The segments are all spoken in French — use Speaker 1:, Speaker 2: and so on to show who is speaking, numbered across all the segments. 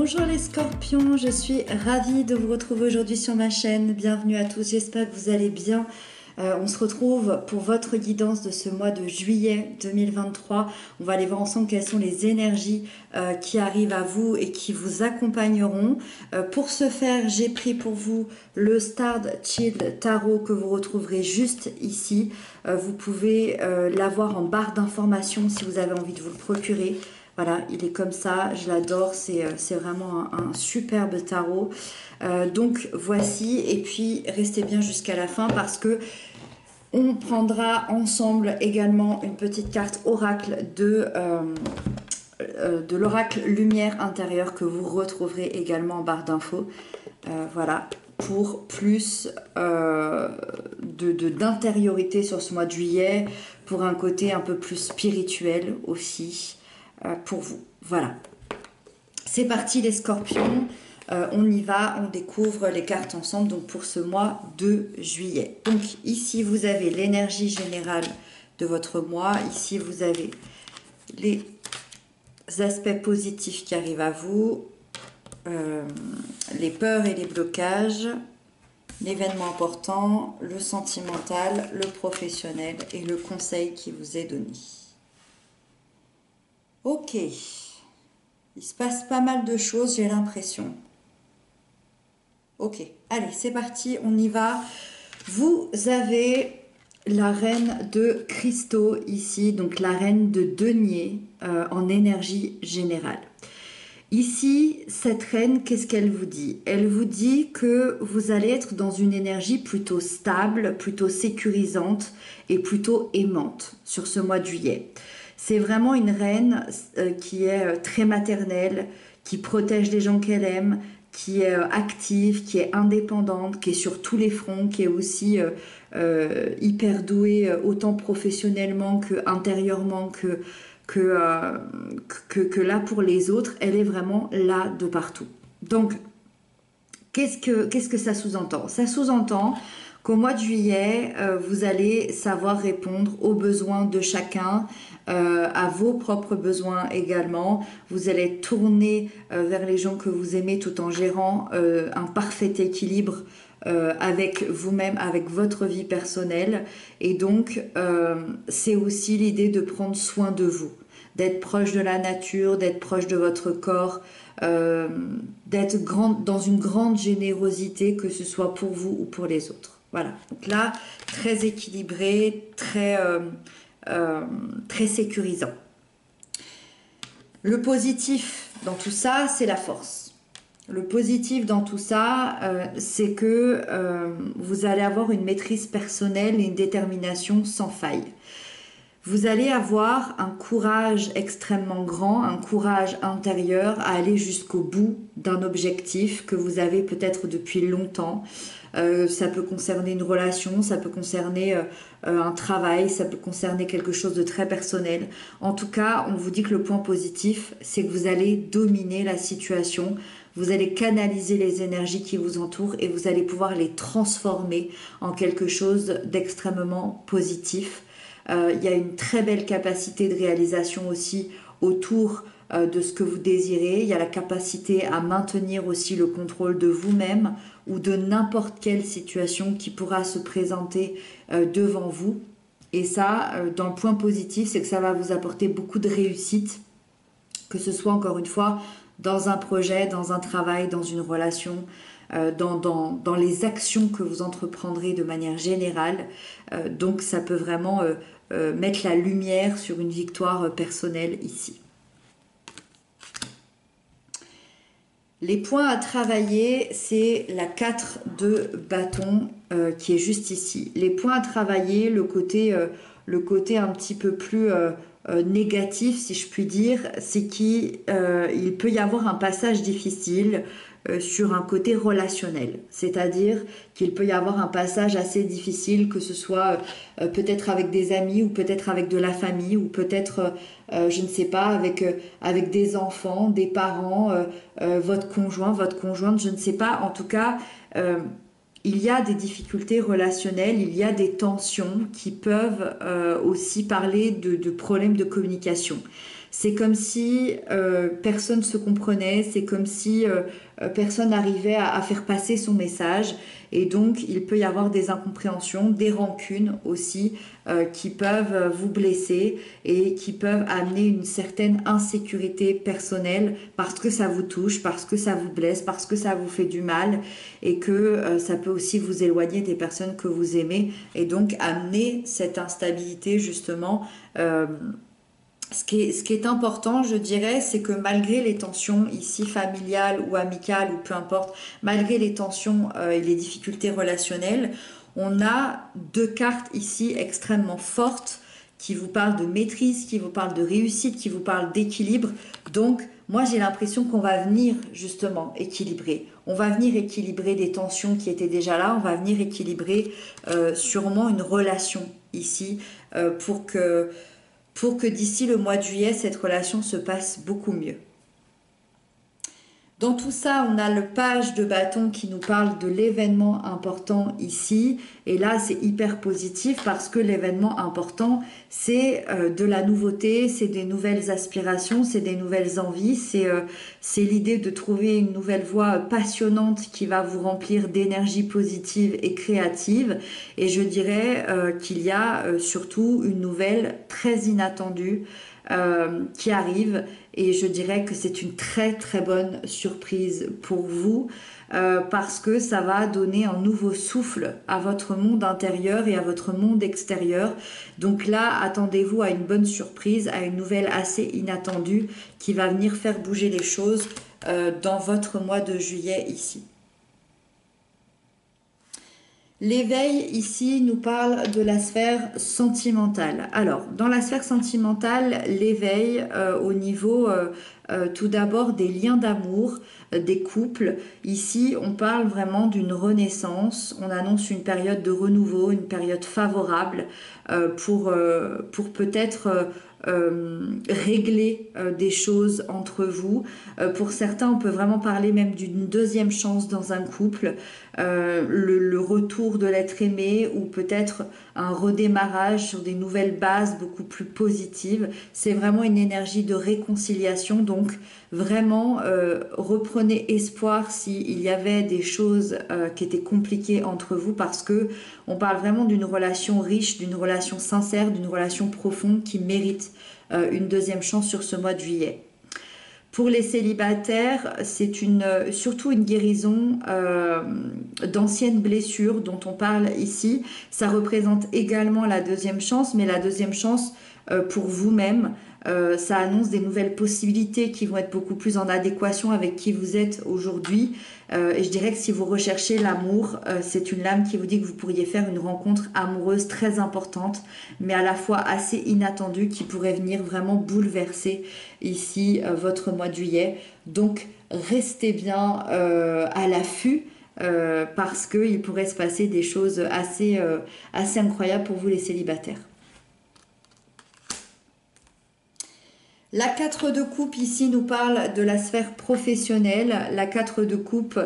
Speaker 1: Bonjour les scorpions, je suis ravie de vous retrouver aujourd'hui sur ma chaîne. Bienvenue à tous, j'espère que vous allez bien. On se retrouve pour votre guidance de ce mois de juillet 2023. On va aller voir ensemble quelles sont les énergies qui arrivent à vous et qui vous accompagneront. Pour ce faire, j'ai pris pour vous le Starred Child Tarot que vous retrouverez juste ici. Vous pouvez l'avoir en barre d'informations si vous avez envie de vous le procurer. Voilà, il est comme ça, je l'adore, c'est vraiment un superbe tarot. Donc voici, et puis restez bien jusqu'à la fin parce que on prendra ensemble également une petite carte oracle de l'oracle lumière intérieure que vous retrouverez également en barre d'infos. Voilà, pour plus d'intériorité sur ce mois de juillet, pour un côté un peu plus spirituel aussi. Pour vous. Voilà. C'est parti les scorpions. On y va, on découvre les cartes ensemble donc pour ce mois de juillet. Donc ici vous avez l'énergie générale de votre mois. Ici vous avez les aspects positifs qui arrivent à vous, les peurs et les blocages, l'événement important, le sentimental, le professionnel et le conseil qui vous est donné. Ok, il se passe pas mal de choses, j'ai l'impression. Ok, allez, c'est parti, on y va. Vous avez la reine de cristaux ici, donc la reine de denier en énergie générale. Ici, cette reine, qu'est-ce qu'elle vous dit? Elle vous dit que vous allez être dans une énergie plutôt stable, plutôt sécurisante et plutôt aimante sur ce mois de juillet. C'est vraiment une reine qui est très maternelle, qui protège les gens qu'elle aime, qui est active, qui est indépendante, qui est sur tous les fronts, qui est aussi hyper douée autant professionnellement que intérieurement que là pour les autres. Elle est vraiment là de partout. Donc, qu'est-ce que ça sous-entend? Ça sous-entend qu'au mois de juillet, vous allez savoir répondre aux besoins de chacun, à vos propres besoins également. Vous allez tourner vers les gens que vous aimez tout en gérant un parfait équilibre avec vous-même, avec votre vie personnelle. Et donc, c'est aussi l'idée de prendre soin de vous, d'être proche de la nature, d'être proche de votre corps, d'être dans une grande générosité, que ce soit pour vous ou pour les autres. Voilà, donc là, très équilibré, très sécurisant. Le positif dans tout ça, c'est la force. Le positif dans tout ça, c'est que vous allez avoir une maîtrise personnelle et une détermination sans faille. Vous allez avoir un courage extrêmement grand, un courage intérieur à aller jusqu'au bout d'un objectif que vous avez peut-être depuis longtemps. Ça peut concerner une relation, ça peut concerner un travail, ça peut concerner quelque chose de très personnel. En tout cas, on vous dit que le point positif, c'est que vous allez dominer la situation, vous allez canaliser les énergies qui vous entourent et vous allez pouvoir les transformer en quelque chose d'extrêmement positif. Il y a une très belle capacité de réalisation aussi autour de ce que vous désirez. Il y a la capacité à maintenir aussi le contrôle de vous-même ou de n'importe quelle situation qui pourra se présenter devant vous. Et ça, dans le point positif, c'est que ça va vous apporter beaucoup de réussite, que ce soit encore une fois dans un projet, dans un travail, dans une relation, dans les actions que vous entreprendrez de manière générale. Donc ça peut vraiment mettre la lumière sur une victoire personnelle ici. Les points à travailler, c'est la 4 de bâton qui est juste ici. Les points à travailler, le côté un petit peu plus négatif, si je puis dire, c'est qu'il peut y avoir un passage difficile sur un côté relationnel. C'est-à-dire qu'il peut y avoir un passage assez difficile, que ce soit peut-être avec des amis ou peut-être avec de la famille ou peut-être, je ne sais pas, avec des enfants, des parents, votre conjoint, votre conjointe, je ne sais pas. En tout cas, il y a des difficultés relationnelles, il y a des tensions qui peuvent aussi parler de problèmes de communication. c'est comme si personne se comprenait, c'est comme si personne n'arrivait à faire passer son message. Et donc, il peut y avoir des incompréhensions, des rancunes aussi, qui peuvent vous blesser et qui peuvent amener une certaine insécurité personnelle parce que ça vous touche, parce que ça vous blesse, parce que ça vous fait du mal et que ça peut aussi vous éloigner des personnes que vous aimez et donc amener cette instabilité justement. Ce qui est important, je dirais, c'est que malgré les tensions ici familiales ou amicales ou peu importe, malgré les tensions et les difficultés relationnelles, on a deux cartes ici extrêmement fortes qui vous parlent de maîtrise, qui vous parlent de réussite, qui vous parlent d'équilibre. Donc, moi, j'ai l'impression qu'on va venir justement équilibrer. On va venir équilibrer des tensions qui étaient déjà là. On va venir équilibrer sûrement une relation ici pour que d'ici le mois de juillet, cette relation se passe beaucoup mieux. Dans tout ça, on a le page de bâton qui nous parle de l'événement important ici. Et là, c'est hyper positif parce que l'événement important, c'est de la nouveauté, c'est des nouvelles aspirations, c'est des nouvelles envies. C'est l'idée de trouver une nouvelle voie passionnante qui va vous remplir d'énergie positive et créative. Et je dirais qu'il y a surtout une nouvelle très inattendue qui arrive et je dirais que c'est une très très bonne surprise pour vous parce que ça va donner un nouveau souffle à votre monde intérieur et à votre monde extérieur. Donc là, attendez-vous à une bonne surprise, à une nouvelle assez inattendue qui va venir faire bouger les choses dans votre mois de juillet ici. L'éveil ici nous parle de la sphère sentimentale. Alors, dans la sphère sentimentale, l'éveil au niveau tout d'abord des liens d'amour, des couples. Ici, on parle vraiment d'une renaissance. On annonce une période de renouveau, une période favorable pour peut-être régler des choses entre vous. Pour certains, on peut vraiment parler même d'une deuxième chance dans un couple, le retour de l'être aimé ou peut-être un redémarrage sur des nouvelles bases beaucoup plus positives. C'est vraiment une énergie de réconciliation, donc vraiment reprenez espoir s'il y avait des choses qui étaient compliquées entre vous parce que on parle vraiment d'une relation riche, d'une relation sincère, d'une relation profonde qui mérite une deuxième chance sur ce mois de juillet. Pour les célibataires, c'est surtout une guérison d'anciennes blessures dont on parle ici. Ça représente également la deuxième chance, mais la deuxième chance pour vous-même. Ça annonce des nouvelles possibilités qui vont être beaucoup plus en adéquation avec qui vous êtes aujourd'hui. Et je dirais que si vous recherchez l'amour, c'est une lame qui vous dit que vous pourriez faire une rencontre amoureuse très importante, mais à la fois assez inattendue, qui pourrait venir vraiment bouleverser ici votre mois de juillet. Donc restez bien à l'affût. Parce qu'il pourrait se passer des choses assez incroyables pour vous les célibataires. La 4 de coupe ici nous parle de la sphère professionnelle. La 4 de coupe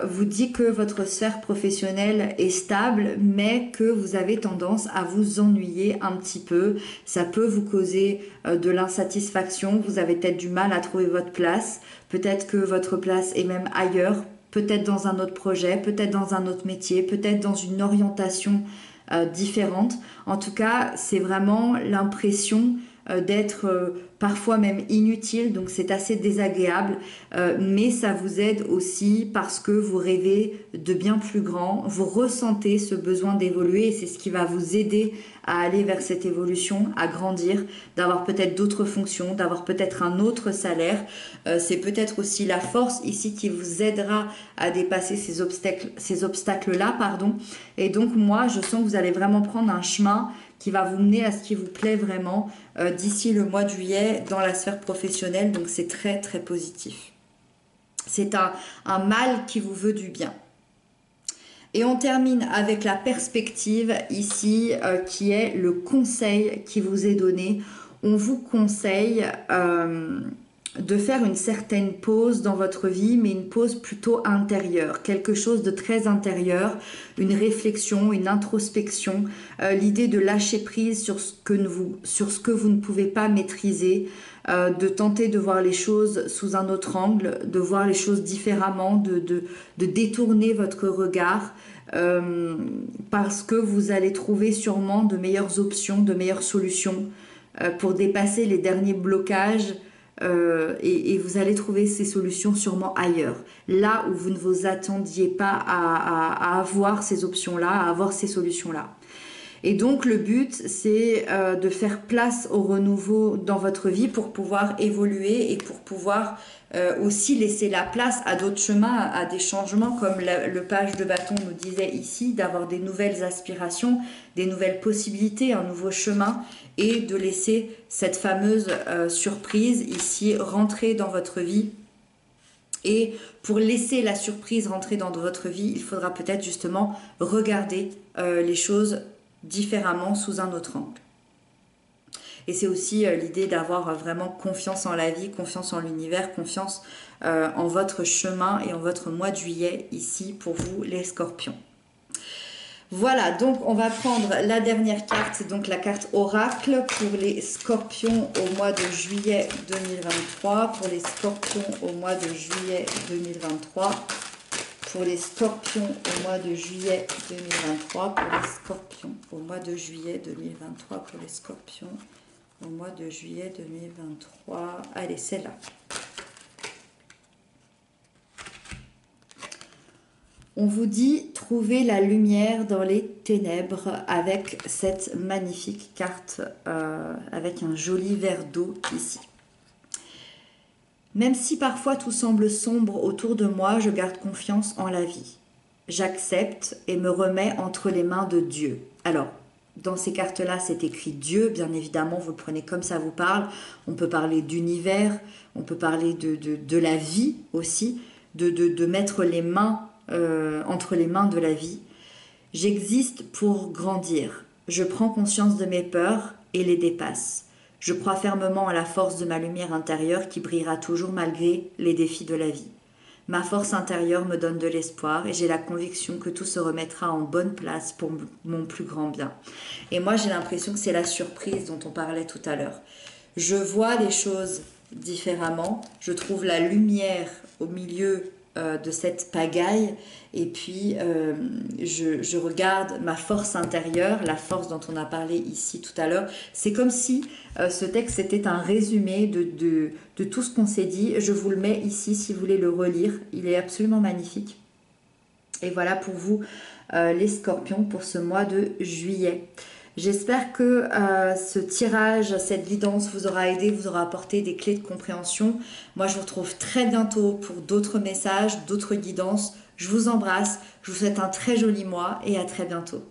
Speaker 1: vous dit que votre sphère professionnelle est stable, mais que vous avez tendance à vous ennuyer un petit peu. Ça peut vous causer de l'insatisfaction. Vous avez peut-être du mal à trouver votre place. Peut-être que votre place est même ailleurs. Peut-être dans un autre projet, peut-être dans un autre métier, peut-être dans une orientation différente. En tout cas, c'est vraiment l'impression d'être parfois même inutile, donc c'est assez désagréable, mais ça vous aide aussi parce que vous rêvez de bien plus grand, vous ressentez ce besoin d'évoluer et c'est ce qui va vous aider à aller vers cette évolution, à grandir, d'avoir peut-être d'autres fonctions, d'avoir peut-être un autre salaire. C'est peut-être aussi la force ici qui vous aidera à dépasser ces obstacles-là, pardon. Et donc moi, je sens que vous allez vraiment prendre un chemin qui va vous mener à ce qui vous plaît vraiment d'ici le mois de juillet dans la sphère professionnelle. Donc c'est très très positif. C'est un mal qui vous veut du bien. Et on termine avec la perspective ici qui est le conseil qui vous est donné. On vous conseille de faire une certaine pause dans votre vie, mais une pause plutôt intérieure, quelque chose de très intérieur, une réflexion, une introspection, l'idée de lâcher prise sur ce que vous ne pouvez pas maîtriser, de tenter de voir les choses sous un autre angle, de voir les choses différemment, de détourner votre regard, parce que vous allez trouver sûrement de meilleures options, de meilleures solutions pour dépasser les derniers blocages. Et vous allez trouver ces solutions sûrement ailleurs, là où vous ne vous attendiez pas à avoir ces options-là, à avoir ces solutions-là. Et donc le but, c'est de faire place au renouveau dans votre vie pour pouvoir évoluer et pour pouvoir aussi laisser la place à d'autres chemins, à des changements, comme le page de bâton nous disait ici, d'avoir des nouvelles aspirations, des nouvelles possibilités, un nouveau chemin, et de laisser cette fameuse surprise ici rentrer dans votre vie. Et pour laisser la surprise rentrer dans votre vie, il faudra peut-être justement regarder les choses différemment sous un autre angle. Et c'est aussi l'idée d'avoir vraiment confiance en la vie, confiance en l'univers, confiance en votre chemin et en votre mois de juillet ici pour vous les scorpions. Voilà, donc on va prendre la dernière carte, donc la carte oracle pour les scorpions au mois de juillet 2023, pour les scorpions au mois de juillet 2023, pour les scorpions au mois de juillet 2023, pour les scorpions au mois de juillet 2023, pour les scorpions au mois de juillet 2023. Allez, celle-là. On vous dit trouver la lumière dans les ténèbres avec cette magnifique carte avec un joli verre d'eau ici. Même si parfois tout semble sombre autour de moi, je garde confiance en la vie. J'accepte et me remets entre les mains de Dieu. Alors, dans ces cartes-là, c'est écrit Dieu, bien évidemment, vous le prenez comme ça vous parle. On peut parler d'univers, on peut parler de la vie aussi, de mettre les mains entre les mains de la vie. J'existe pour grandir. Je prends conscience de mes peurs et les dépasse. Je crois fermement à la force de ma lumière intérieure qui brillera toujours malgré les défis de la vie. Ma force intérieure me donne de l'espoir et j'ai la conviction que tout se remettra en bonne place pour mon plus grand bien. Et moi, j'ai l'impression que c'est la surprise dont on parlait tout à l'heure. Je vois les choses différemment. Je trouve la lumière au milieu de cette pagaille et puis je regarde ma force intérieure, la force dont on a parlé ici tout à l'heure. C'est comme si ce texte était un résumé de tout ce qu'on s'est dit. Je vous le mets ici si vous voulez le relire, il est absolument magnifique. Et voilà pour vous les scorpions pour ce mois de juillet. J'espère que ce tirage, cette guidance vous aura aidé, vous aura apporté des clés de compréhension. Moi, je vous retrouve très bientôt pour d'autres messages, d'autres guidances. Je vous embrasse, je vous souhaite un très joli mois et à très bientôt.